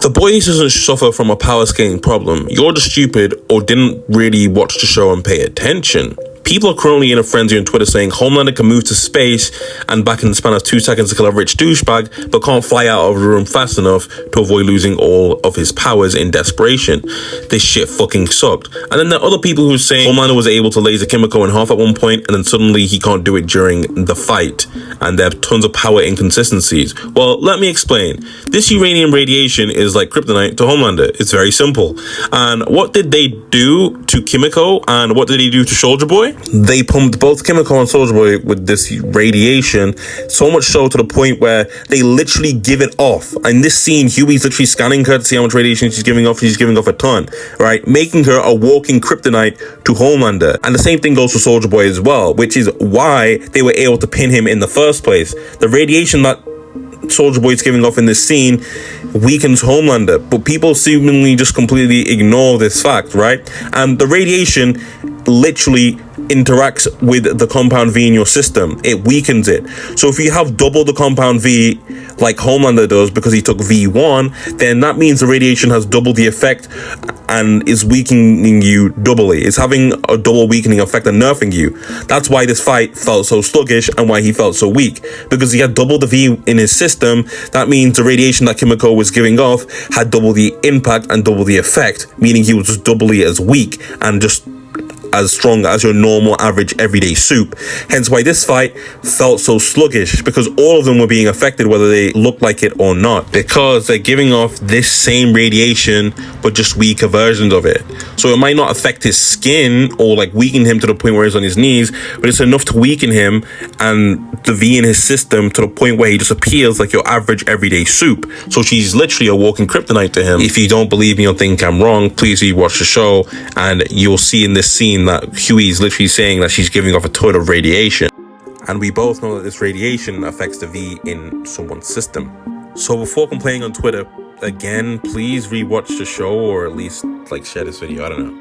The boy doesn't suffer from a power scaling problem. You're just stupid or didn't really watch the show and pay attention. People are currently in a frenzy on Twitter saying Homelander can move to space and back in the span of 2 seconds to kill a rich douchebag, but can't fly out of the room fast enough to avoid losing all of his powers in desperation. This shit fucking sucked. And then there are other people who are saying Homelander was able to laser Kimiko in half at one point, and then suddenly he can't do it during the fight, and there are tons of power inconsistencies. Well, let me explain. This uranium radiation is like kryptonite to Homelander. It's very simple. And what did they do to Kimiko, and what did they do to Soldier Boy? They pumped both Kimiko and Soldier Boy with this radiation, so much so to the point where they literally give it off. In this scene, Huey's literally scanning her to see how much radiation she's giving off. She's giving off a ton, right? Making her a walking kryptonite to Homelander. And the same thing goes for Soldier Boy as well, which is why they were able to pin him in the first place. The radiation that Soldier Boy is giving off in this scene weakens Homelander, but people seemingly just completely ignore this fact, right? And the radiation literally interacts with the compound V in your system. It weakens it. So if you have double the compound V like Homelander does because he took V1, then that means the radiation has double the effect and is weakening you doubly. It's having a double weakening effect and nerfing you. That's why this fight felt so sluggish and why he felt so weak, because he had double the V in his system. That means the radiation that Kimiko was giving off had double the impact and double the effect, meaning he was just doubly as weak and just as strong as your normal average everyday soup. Hence why this fight felt so sluggish, because all of them were being affected whether they looked like it or not, because they're giving off this same radiation but just weaker versions of it. So it might not affect his skin or like weaken him to the point where he's on his knees, but it's enough to weaken him and the V in his system to the point where he just appears like your average everyday soup. So she's literally a walking kryptonite to him. If you don't believe me or think I'm wrong, please rewatch the show and you'll see in this scene that Huey is literally saying that she's giving off a ton of radiation. And we both know that this radiation affects the V in someone's system. So before complaining on Twitter, again, please rewatch the show or at least like share this video. I don't know.